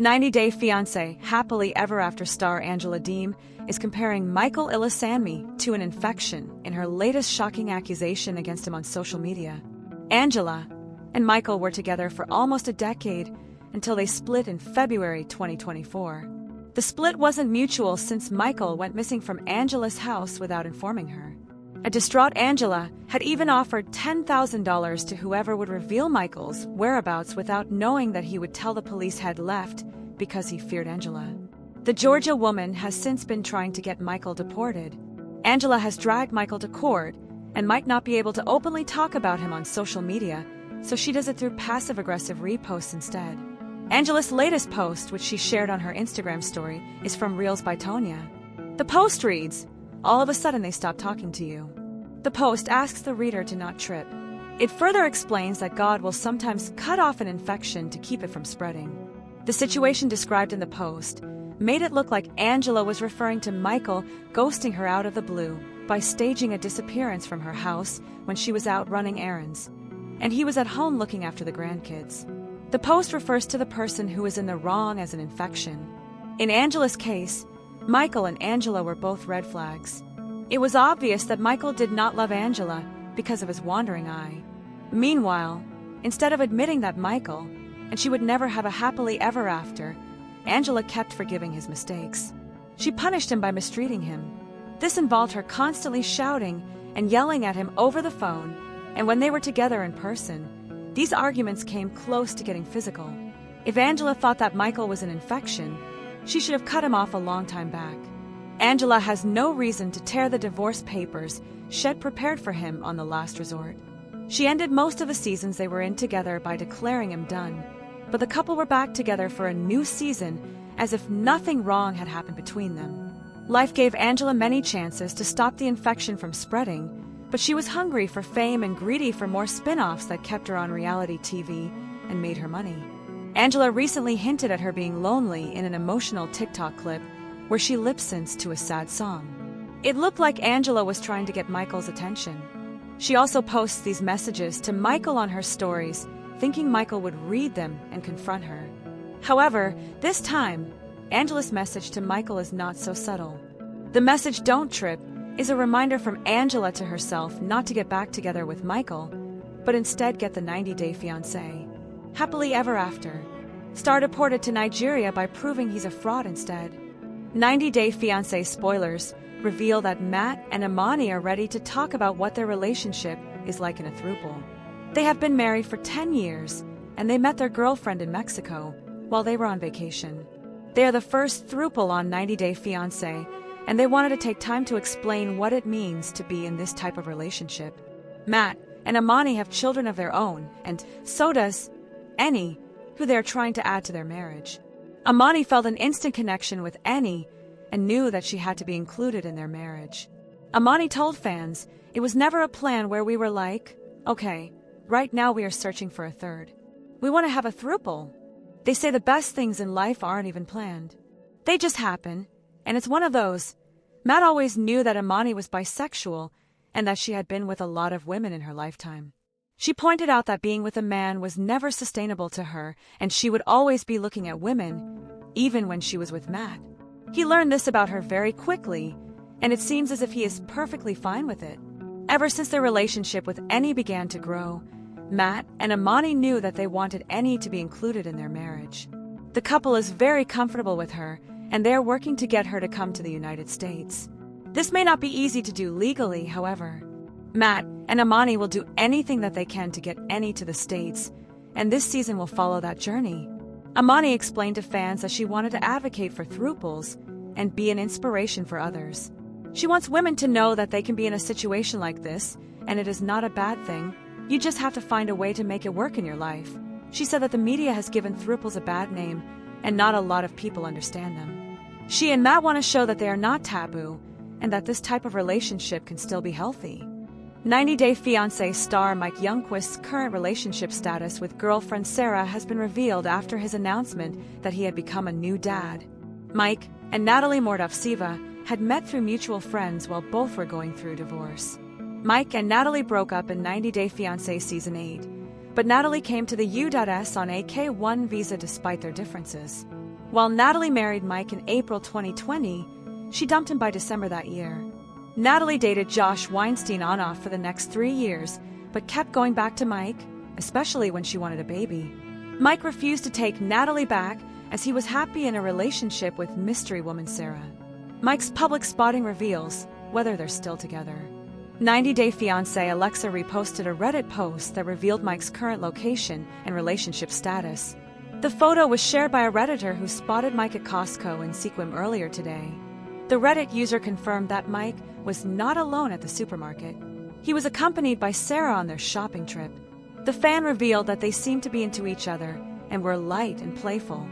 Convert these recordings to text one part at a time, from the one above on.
90-Day Fiancé Happily Ever After star Angela Deem is comparing Michael Ilesanmi to an infection in her latest shocking accusation against him on social media. Angela and Michael were together for almost a decade until they split in February 2024. The split wasn't mutual since Michael went missing from Angela's house without informing her. A distraught Angela had even offered $10,000 to whoever would reveal Michael's whereabouts without knowing that he would tell the police had left because he feared Angela. The Georgia woman has since been trying to get Michael deported. Angela has dragged Michael to court and might not be able to openly talk about him on social media, so she does it through passive-aggressive reposts instead. Angela's latest post, which she shared on her Instagram story, is from Reels by Tonya. The post reads, "All of a sudden they stopped talking to you." The post asks the reader to not trip. It further explains that God will sometimes cut off an infection to keep it from spreading. The situation described in the post made it look like Angela was referring to Michael ghosting her out of the blue by staging a disappearance from her house when she was out running errands, and he was at home looking after the grandkids. The post refers to the person who is in the wrong as an infection. In Angela's case, Michael and Angela were both red flags. It was obvious that Michael did not love Angela because of his wandering eye. Meanwhile, instead of admitting that Michael and she would never have a happily ever after, Angela kept forgiving his mistakes. She punished him by mistreating him. This involved her constantly shouting and yelling at him over the phone, and when they were together in person, these arguments came close to getting physical. If Angela thought that Michael was an infection, she should have cut him off a long time back. Angela has no reason to tear the divorce papers Shed prepared for him on the last resort. She ended most of the seasons they were in together by declaring him done, but the couple were back together for a new season as if nothing wrong had happened between them. Life gave Angela many chances to stop the infection from spreading, but she was hungry for fame and greedy for more spin-offs that kept her on reality TV and made her money. Angela recently hinted at her being lonely in an emotional TikTok clip where she lip-synced to a sad song. It looked like Angela was trying to get Michael's attention. She also posts these messages to Michael on her stories, thinking Michael would read them and confront her. However, this time, Angela's message to Michael is not so subtle. The message "Don't trip" is a reminder from Angela to herself not to get back together with Michael, but instead get the 90-Day Fiancé happily ever after. Star deported to Nigeria by proving he's a fraud instead. 90-Day Fiancé spoilers reveal that Matt and Amani are ready to talk about what their relationship is like in a thruple. They have been married for 10 years, and they met their girlfriend in Mexico while they were on vacation. They are the first thruple on 90-Day Fiancé, and they wanted to take time to explain what it means to be in this type of relationship. Matt and Amani have children of their own, and so does Annie, who they are trying to add to their marriage. Amani felt an instant connection with Annie and knew that she had to be included in their marriage. Amani told fans, "It was never a plan where we were like, okay, right now we are searching for a third. We want to have a thruple. They say the best things in life aren't even planned. They just happen, and it's one of those." Matt always knew that Amani was bisexual and that she had been with a lot of women in her lifetime. She pointed out that being with a man was never sustainable to her, and she would always be looking at women, even when she was with Matt. He learned this about her very quickly, and it seems as if he is perfectly fine with it. Ever since their relationship with Annie began to grow, Matt and Amani knew that they wanted Annie to be included in their marriage. The couple is very comfortable with her, and they are working to get her to come to the United States. This may not be easy to do legally, however. Matt and Amani will do anything that they can to get Annie to the States, and this season will follow that journey. Amani explained to fans that she wanted to advocate for thruples and be an inspiration for others. She wants women to know that they can be in a situation like this, and it is not a bad thing. You just have to find a way to make it work in your life. She said that the media has given thruples a bad name, and not a lot of people understand them. She and Matt want to show that they are not taboo, and that this type of relationship can still be healthy. 90-Day Fiancé star Mike Youngquist's current relationship status with girlfriend Sarah has been revealed after his announcement that he had become a new dad. Mike and Natalie Mordovtseva had met through mutual friends while both were going through divorce. Mike and Natalie broke up in 90-Day Fiancé Season 8, but Natalie came to the U.S. on a K-1 visa despite their differences. While Natalie married Mike in April 2020, she dumped him by December that year. Natalie dated Josh Weinstein on-off for the next 3 years, but kept going back to Mike, especially when she wanted a baby. Mike refused to take Natalie back as he was happy in a relationship with mystery woman Sarah. Mike's public spotting reveals whether they're still together. 90 Day Fiancé Alexa reposted a Reddit post that revealed Mike's current location and relationship status. The photo was shared by a Redditor who spotted Mike at Costco in Sequim earlier today. The Reddit user confirmed that Mike was not alone at the supermarket. He was accompanied by Sarah on their shopping trip. The fan revealed that they seemed to be into each other and were light and playful.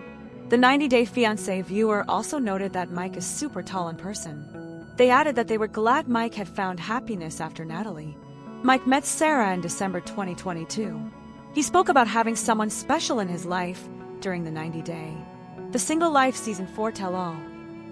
The 90 Day Fiancé viewer also noted that Mike is super tall in person. They added that they were glad Mike had found happiness after Natalie. Mike met Sarah in December 2022. He spoke about having someone special in his life during the 90 Day. The Single Life Season 4 tell-all.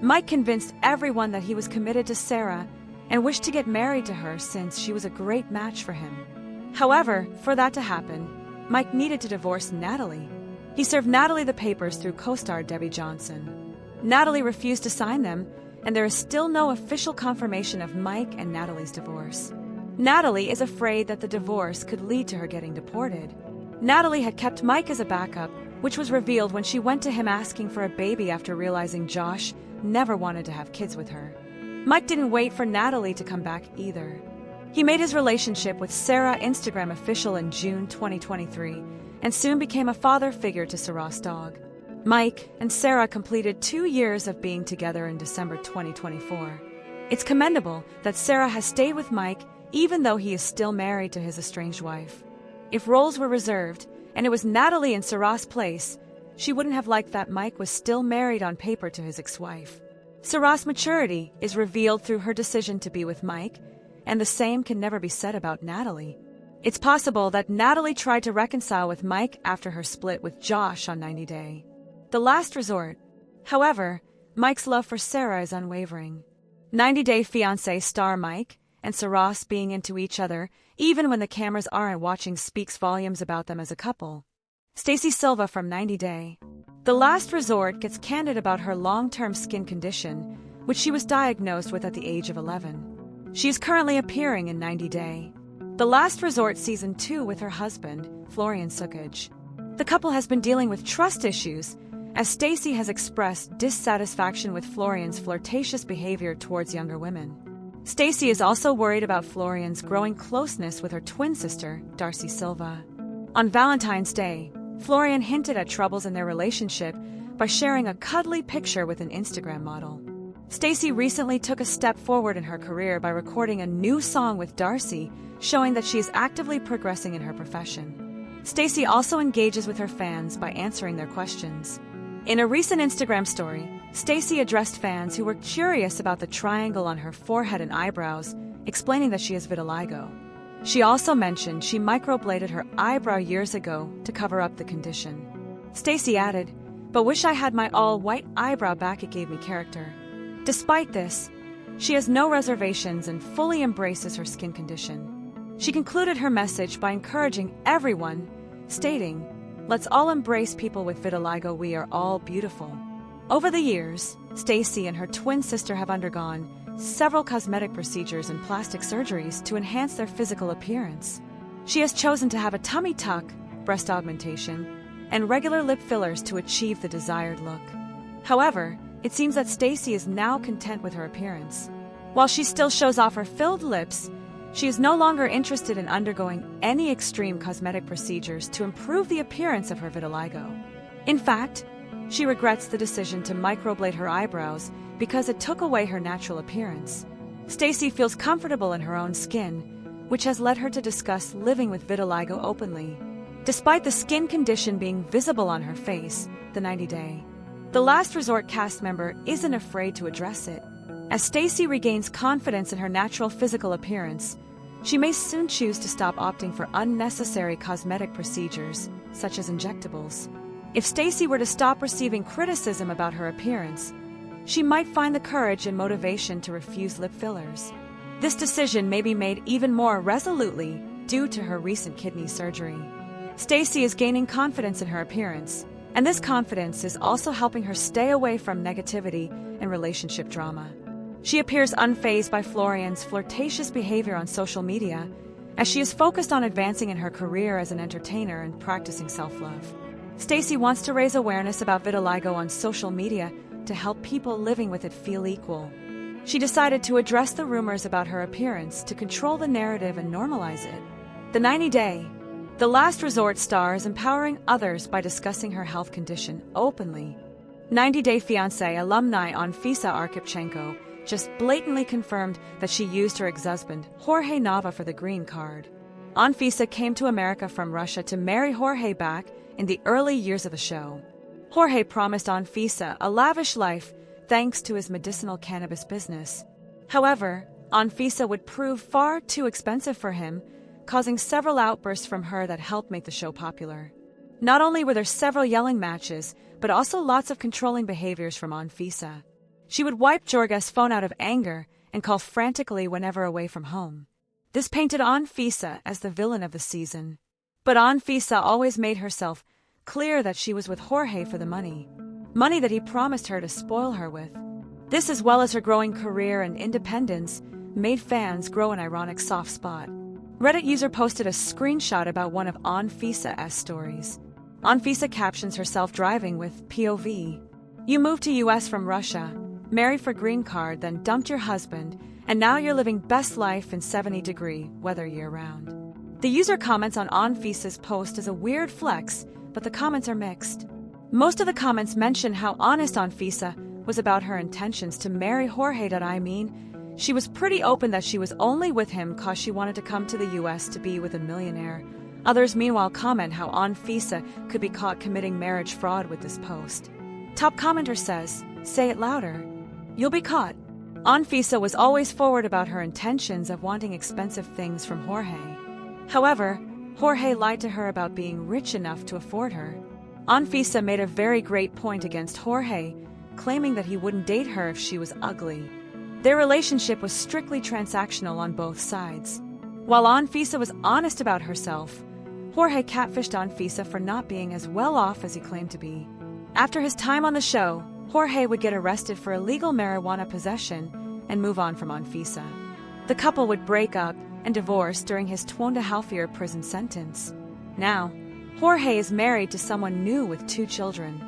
Mike convinced everyone that he was committed to Sarah and wished to get married to her since she was a great match for him. However, for that to happen, Mike needed to divorce Natalie. He served Natalie the papers through co-star Debbie Johnson. Natalie refused to sign them, and there is still no official confirmation of Mike and Natalie's divorce. Natalie is afraid that the divorce could lead to her getting deported. Natalie had kept Mike as a backup, which was revealed when she went to him asking for a baby after realizing Josh never wanted to have kids with her. Mike didn't wait for Natalie to come back either. He made his relationship with Sarah Instagram official in June 2023 and soon became a father figure to Sarah's dog. Mike and Sarah completed 2 years of being together in December 2024. It's commendable that Sarah has stayed with Mike even though he is still married to his estranged wife. If roles were reserved and it was Natalie in Sarah's place, she wouldn't have liked that Mike was still married on paper to his ex-wife. Sarah's maturity is revealed through her decision to be with Mike, and the same can never be said about Natalie. It's possible that Natalie tried to reconcile with Mike after her split with Josh on 90 Day. The last resort. However, Mike's love for Sarah is unwavering. 90 Day Fiancé star Mike and Sarah being into each other, even when the cameras aren't watching, speaks volumes about them as a couple. Stacy Silva from 90 Day. The Last Resort gets candid about her long-term skin condition, which she was diagnosed with at the age of 11. She is currently appearing in 90 Day. The Last Resort Season 2 with her husband, Florian Sukic. The couple has been dealing with trust issues, as Stacy has expressed dissatisfaction with Florian's flirtatious behavior towards younger women. Stacy is also worried about Florian's growing closeness with her twin sister, Darcy Silva. On Valentine's Day, Florian hinted at troubles in their relationship by sharing a cuddly picture with an Instagram model. Stacy recently took a step forward in her career by recording a new song with Darcy, showing that she is actively progressing in her profession. Stacy also engages with her fans by answering their questions. In a recent Instagram story, Stacy addressed fans who were curious about the triangle on her forehead and eyebrows, explaining that she has vitiligo. She also mentioned she microbladed her eyebrow years ago to cover up the condition. Stacy added, "But wish I had my all-white eyebrow back, it gave me character." Despite this, she has no reservations and fully embraces her skin condition. She concluded her message by encouraging everyone, stating, "Let's all embrace people with vitiligo, we are all beautiful." Over the years, Stacy and her twin sister have undergone several cosmetic procedures and plastic surgeries to enhance their physical appearance. She has chosen to have a tummy tuck, breast augmentation, and regular lip fillers to achieve the desired look. However, it seems that Stacy is now content with her appearance. While she still shows off her filled lips, she is no longer interested in undergoing any extreme cosmetic procedures to improve the appearance of her vitiligo. In fact, she regrets the decision to microblade her eyebrows because it took away her natural appearance. Stacy feels comfortable in her own skin, which has led her to discuss living with vitiligo openly. Despite the skin condition being visible on her face, the 90 Day, The Last Resort cast member isn't afraid to address it. As Stacy regains confidence in her natural physical appearance, she may soon choose to stop opting for unnecessary cosmetic procedures, such as injectables. If Stacy were to stop receiving criticism about her appearance, she might find the courage and motivation to refuse lip fillers. This decision may be made even more resolutely due to her recent kidney surgery. Stacy is gaining confidence in her appearance, And this confidence is also helping her stay away from negativity and relationship drama. She appears unfazed by Florian's flirtatious behavior on social media, as she is focused on advancing in her career as an entertainer and practicing self-love. Stacy wants to raise awareness about vitiligo on social media to help people living with it feel equal. She decided to address the rumors about her appearance to control the narrative and normalize it. The 90-day, the last resort star is empowering others by discussing her health condition openly. 90-Day Fiancé alumni Anfisa Arkipchenko just blatantly confirmed that she used her ex-husband, Jorge Nava, for the green card. Anfisa came to America from Russia to marry Jorge back in the early years of the show. Jorge promised Anfisa a lavish life thanks to his medicinal cannabis business. However, Anfisa would prove far too expensive for him, causing several outbursts from her that helped make the show popular. Not only were there several yelling matches, but also lots of controlling behaviors from Anfisa. She would wipe Jorge's phone out of anger and call frantically whenever away from home. This painted Anfisa as the villain of the season. But Anfisa always made herself clear that she was with Jorge for the money that he promised her to spoil her with. This, as well as her growing career and independence, made fans grow an ironic soft spot. Reddit user posted a screenshot about one of Anfisa's stories. Anfisa captions herself driving with POV. You moved to US from Russia, married for green card, then dumped your husband, and now you're living best life in 70-degree weather year-round. The user comments on Anfisa's post as a weird flex, but the comments are mixed. Most of the comments mention how honest Anfisa was about her intentions to marry Jorge. She was pretty open that she was only with him cause she wanted to come to the US to be with a millionaire. Others meanwhile comment how Anfisa could be caught committing marriage fraud with this post. Top commenter says, "Say it louder. You'll be caught." Anfisa was always forward about her intentions of wanting expensive things from Jorge. However, Jorge lied to her about being rich enough to afford her. Anfisa made a very great point against Jorge, claiming that he wouldn't date her if she was ugly. Their relationship was strictly transactional on both sides. While Anfisa was honest about herself, Jorge catfished Anfisa for not being as well off as he claimed to be. After his time on the show, Jorge would get arrested for illegal marijuana possession and move on from Anfisa. The couple would break up and divorce during his 2.5-year prison sentence. Now, Jorge is married to someone new with 2 children.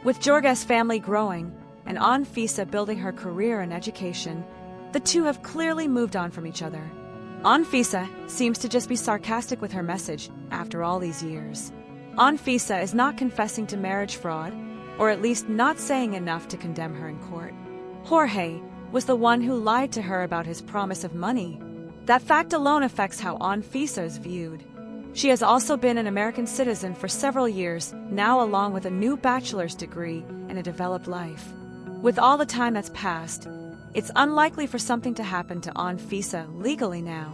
With Jorge's family growing and Anfisa building her career and education, the two have clearly moved on from each other. Anfisa seems to just be sarcastic with her message after all these years. Anfisa is not confessing to marriage fraud, or at least not saying enough to condemn her in court. Jorge was the one who lied to her about his promise of money. That fact alone affects how Anfisa is viewed. She has also been an American citizen for several years, now along with a new bachelor's degree and a developed life. With all the time that's passed, it's unlikely for something to happen to Anfisa legally now.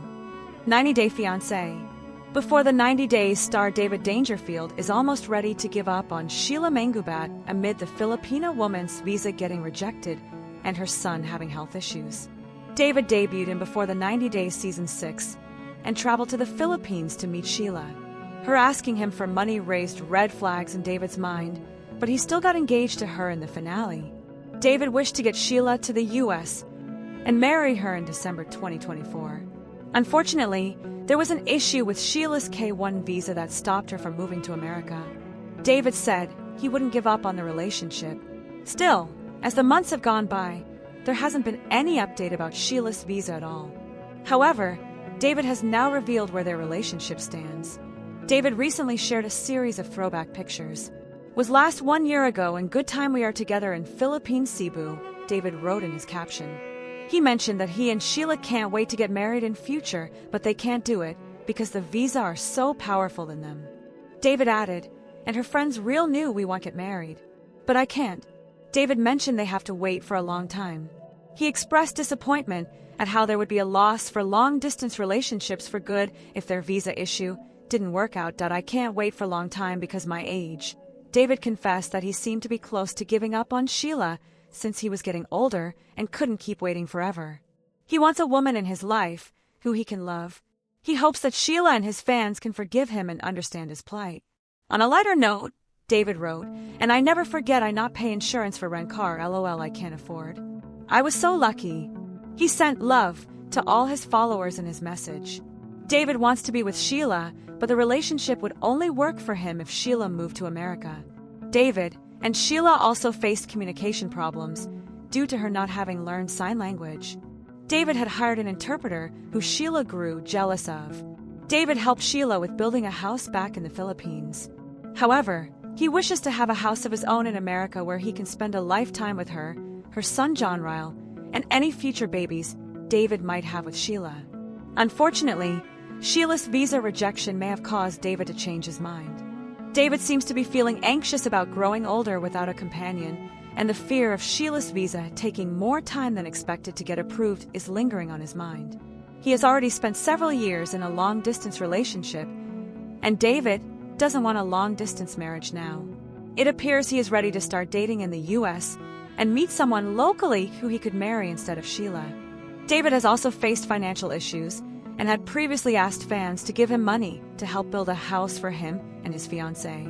90-Day Fiancé. Before the 90 days, star David Dangerfield is almost ready to give up on Sheila Mangubat amid the Filipina woman's visa getting rejected and her son having health issues. David debuted in Before the 90 Days Season 6 and traveled to the Philippines to meet Sheila. Her asking him for money raised red flags in David's mind, but he still got engaged to her in the finale. David wished to get Sheila to the US and marry her in December 2024. Unfortunately, there was an issue with Sheila's K-1 visa that stopped her from moving to America. David said he wouldn't give up on the relationship. Still, as the months have gone by, there hasn't been any update about Sheila's visa at all. However, David has now revealed where their relationship stands. David recently shared a series of throwback pictures. Was last 1 year ago and good time we are together in Philippines, Cebu, David wrote in his caption. He mentioned that he and Sheila can't wait to get married in future, but they can't do it because the visa are so powerful in them. David added, and her friends real knew we want to get married. But I can't. David mentioned they have to wait for a long time. He expressed disappointment at how there would be a loss for long-distance relationships for good if their visa issue didn't work out. I can't wait for a long time because my age. David confessed that he seemed to be close to giving up on Sheila since he was getting older and couldn't keep waiting forever. He wants a woman in his life who he can love. He hopes that Sheila and his fans can forgive him and understand his plight. On a lighter note, David wrote, "And I never forget I not pay insurance for rent car, lol I can't afford. I was so lucky." He sent love to all his followers in his message. David wants to be with Sheila, but the relationship would only work for him if Sheila moved to America. David and Sheila also faced communication problems due to her not having learned sign language. David had hired an interpreter who Sheila grew jealous of. David helped Sheila with building a house back in the Philippines. However, he wishes to have a house of his own in America where he can spend a lifetime with her son John Ryle, and any future babies David might have with Sheila. Unfortunately, Sheila's visa rejection may have caused David to change his mind. David seems to be feeling anxious about growing older without a companion, and the fear of Sheila's visa taking more time than expected to get approved is lingering on his mind. He has already spent several years in a long-distance relationship, and David doesn't want a long-distance marriage now. It appears he is ready to start dating in the U.S. and meet someone locally who he could marry instead of Sheila. David has also faced financial issues and had previously asked fans to give him money to help build a house for him and his fiancée.